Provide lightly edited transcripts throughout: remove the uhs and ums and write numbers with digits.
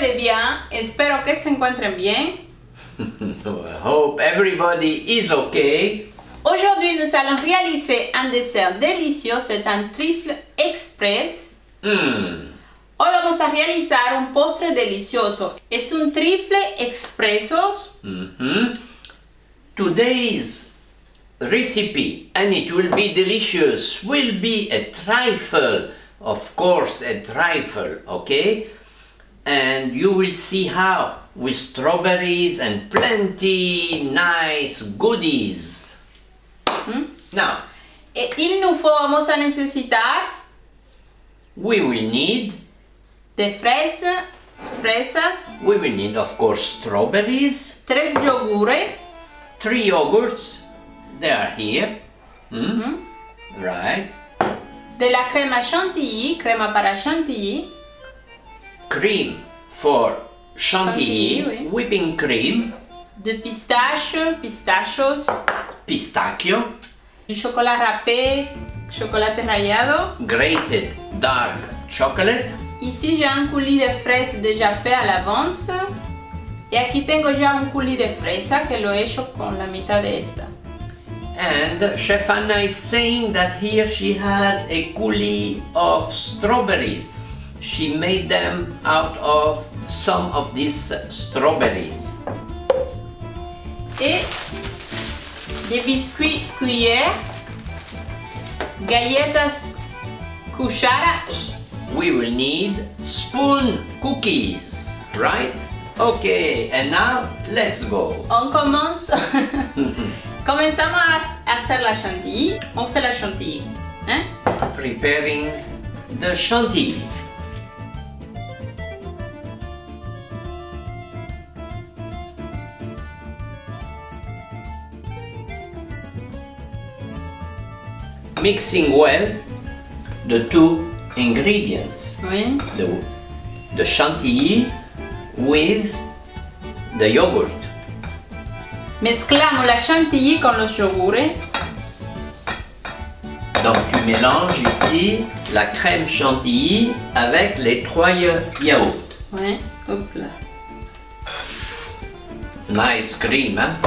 allez bien, espero que se encuentren bien. I hope everybody is okay. Aujourd'hui, nous allons réaliser un dessert délicieux, c'est un trifle express. Hoy vamos a realizar un postre delicioso. Es un trifle expreso. Today's recipe, and it will be delicious, will be a trifle. Of course, a trifle, okay? And you will see how, with strawberries and plenty nice goodies. Now, Vamos a necesitar we will need de fresas, we will need, of course, strawberries, 3 yogures, 3 yogurts, they are here, right? de la crema chantilly, crema para chantilly, Cream for chantilly, Chantilly, oui. whipping cream, de pistachios, pistachio, du chocolat râpé, chocolate rallado. grated dark chocolate, Ici j'ai un coulis de fraises déjà fait à l'avance. Y aquí tengo ya un coulis de fresa que lo he hecho con la mitad de esta. and Chef Anna is saying that here she has a coulis of strawberries. She made them out of some of these strawberries. Et des biscuits cuillère, galletas cuchara. We will need spoon cookies, right? Okay, and now let's go. On commence. Comenzamos a hacer la chantilly. On fait la chantilly. Hein? Preparing the chantilly. Mixing well the two ingredients, Oui. the chantilly with the yogurt. Mezclamos la chantilly con los yogures. Donc tu mélanges ici la crème chantilly avec les 3 yaourts. Oui. Hop là. Nice cream, hein?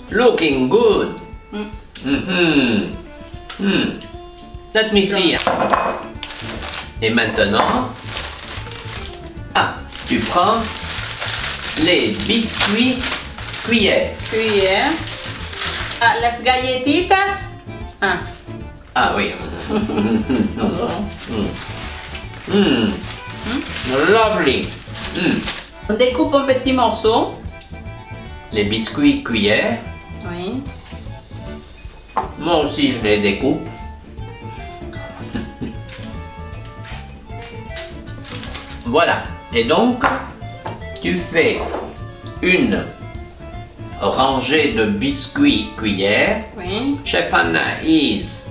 Looking good. Let me see. Et maintenant, tu prends les biscuits cuillère. Cuillère. Ah, las galletitas. Ah oui. Lovely. On découpe en petits morceaux. Les biscuits cuillère. Oui. Moi aussi je les découpe. Voilà. Et donc, tu fais une rangée de biscuits cuillère. Oui. Chef Anna is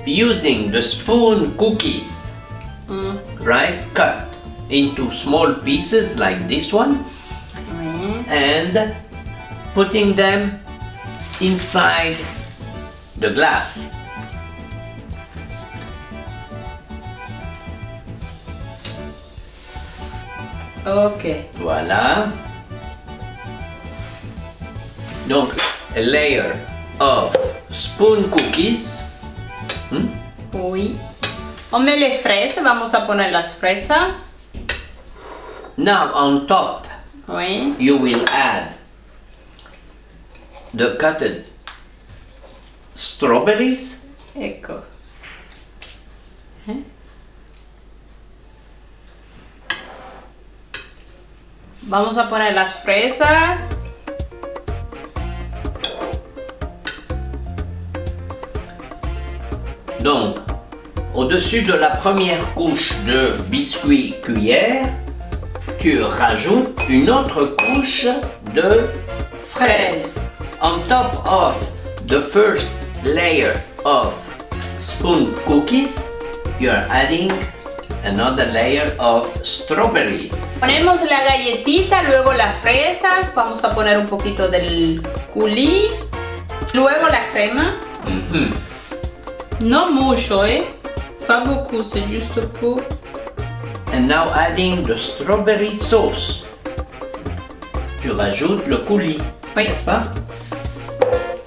using the spoon cookies, right? Cut into small pieces like this one Oui. and putting them inside the glass. Ok. Voilà. Donc, a layer of spoon cookies. Oui. On met les fraises. Vamos a poner las fresas. Now on top, Oui. you will add the cutted strawberries. Ecco. Vamos a poner las fresas. Donc, au-dessus de la première couche de biscuits cuillère, tu rajoutes une autre couche de fraises. On top of the first layer of spoon cookies, you are adding another layer of strawberries. Ponemos la galletita, luego las fresas. Vamos a poner un poquito del coulis. Luego la crema. No mucho, pas beaucoup, c'est juste pour And now adding the strawberry sauce. Tu rajoutes le coulis, oui. N'est-ce pas?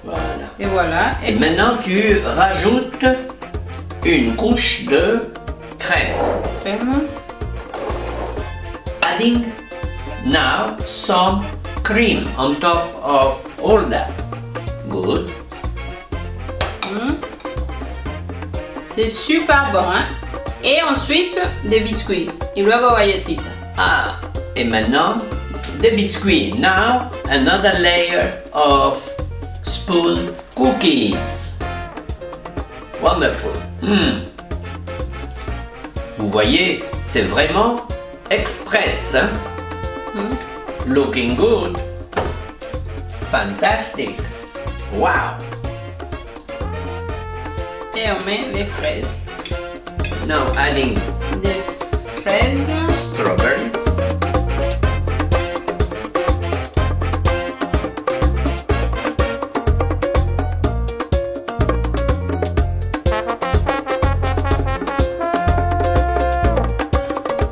Voilà. Et voilà. Et maintenant tu rajoutes une couche de crème. Crème. Adding now some cream on top of all that. Good. C'est super bon, hein? Et ensuite, des biscuits. Y luego galletitas. Ah, et maintenant, des biscuits. Now, another layer of spoon cookies. Wonderful. Vous voyez, c'est vraiment express, hein? Looking good. Fantastic. Wow. Et on met les fraises. Now adding Des fraises. strawberries.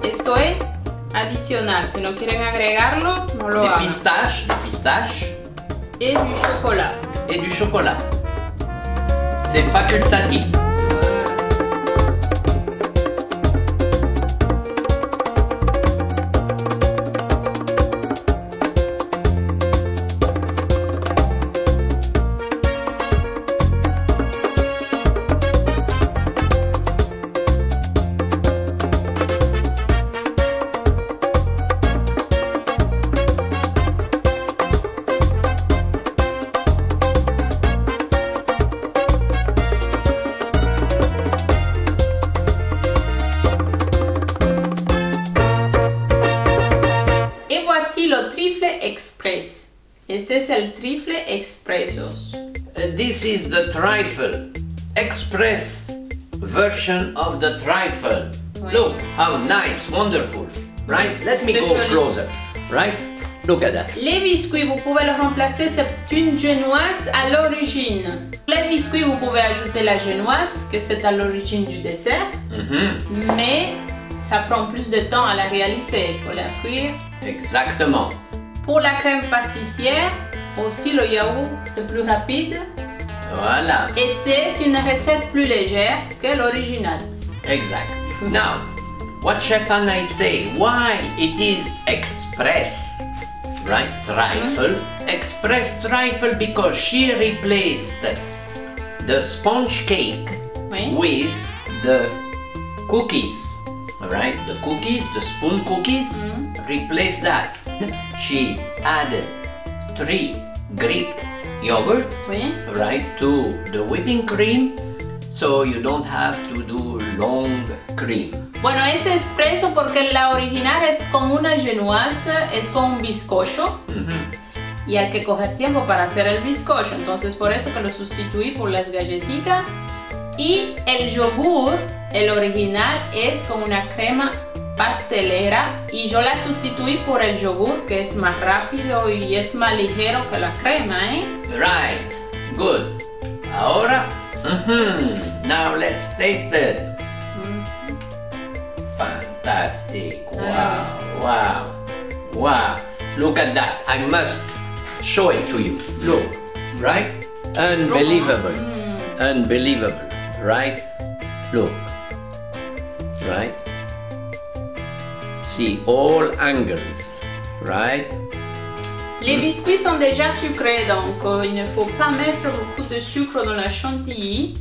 Esto es adicional. Si no quieren agregarlo, no lo hagan. Des pistaches Et du chocolat. et du chocolat. C'est facultatif. Le trifle express. Este es el trifle expressos. This is the trifle express version of the trifle. Oui. Look how nice, wonderful, right? Let me go closer, right? Look at that. Les biscuits, vous pouvez le remplacer, c'est une genoise à l'origine. Les biscuits, vous pouvez ajouter la genoise, que c'est à l'origine du dessert, mais ça prend plus de temps à la réaliser, il faut la cuire. Exactement. Pour la crème pâtissière, aussi le yaourt, c'est plus rapide. Voilà. Et c'est une recette plus légère que l'original. Exact. Now, what Chef Anna is saying, why it is express, right? Trifle. Express trifle because she replaced the sponge cake with the cookies. Right? The cookies, the spoon cookies, replace that. She added 3 Greek yogurt, right, to the whipping cream, so you don't have to do long cream. Bueno, es expreso porque la original es con una genoise, es con un bizcocho. Y hay que coger tiempo para hacer el bizcocho, entonces por eso que lo sustituí por las galletitas. Y el yogur, el original, es con una crema pastelera y yo la sustituí por el yogur, que es más rápido y es más ligero que la crema, ¿eh? Right, good. Ahora, now let's taste it. Fantastic, wow, wow, wow. Look at that, I must show it to you. Look, right? Unbelievable, unbelievable, right? Look, right? See all angles, right? Les biscuits sont déjà sucrés, donc il ne faut pas mettre beaucoup de sucre dans la chantilly.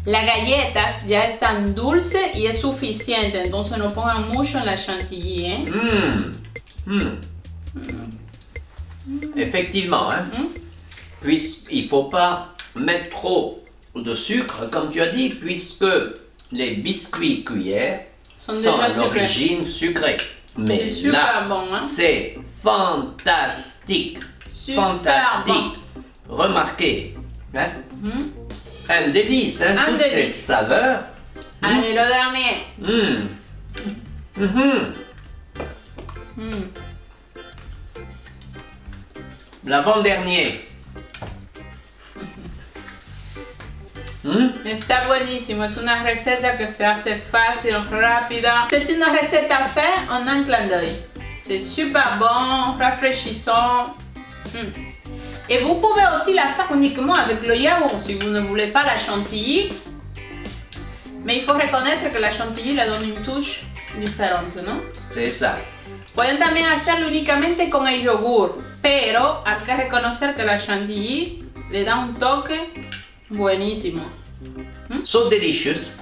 Las galletas ya están dulces y es suficiente, entonces no pongan mucho en la chantilly, ¿eh? Effectivement, hein? Il ne faut pas mettre trop de sucre, comme tu as dit, puisque les biscuits cuillères sont d'origine sucrée. Mais là, bon, hein? c'est fantastique. Super fantastique. Bon. Remarquez, hein? Un délice, hein? Toutes ces saveurs. Allez, le dernier. L'avant-dernier. Está buenísimo, es una receta que se hace fácil, rápida. C'est une recette à faire en un clin d'œil. C'est super bon, rafraîchissant. Et vous pouvez aussi la faire uniquement avec le yaourt si vous ne voulez pas la chantilly. Mais il faut reconnaître que la chantilly le donne une touche diferente, ¿no? C'est ça. Pueden también hacerlo únicamente con el yogur, pero hay que reconocer que la chantilly le da un toque buenísimo. So delicious.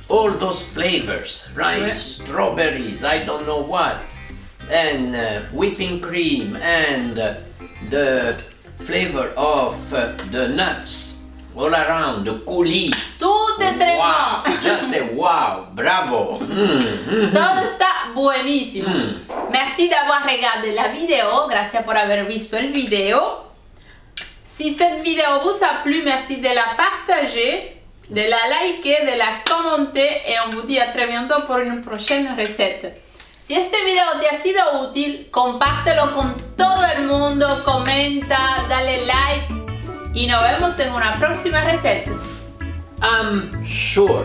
All those flavors, right? Ouais. Strawberries, I don't know what. And whipping cream and the flavor of the nuts all around, the coulis. Tout est très Wow, bon. just a wow, bravo. Todo está buenísimo. Merci d'avoir regardé la vidéo. Gracias por haber visto el video. Si cette vidéo vous a plu, merci de la partager, de la liker, de la commenter et on vous dit à très bientôt pour une prochaine recette. Si este video te ha sido útil, compártelo con todo el mundo, comenta, dale like y nos vemos en una próxima receta. I'm sure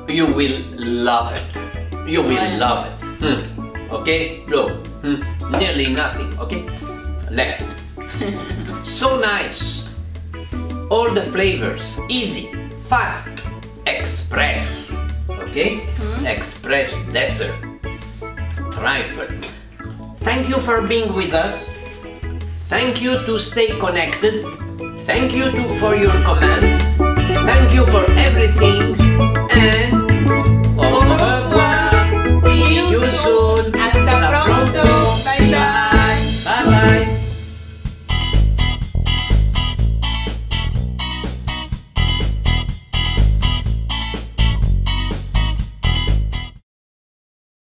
you will love it. You will Ouais. love it. Okay, look, nearly nothing, okay? Left. So nice. All the flavors, easy, fast, express, okay? Express dessert, trifle. Thank you for being with us. Thank you to stay connected. Thank you for your comments. Thank you for everything. And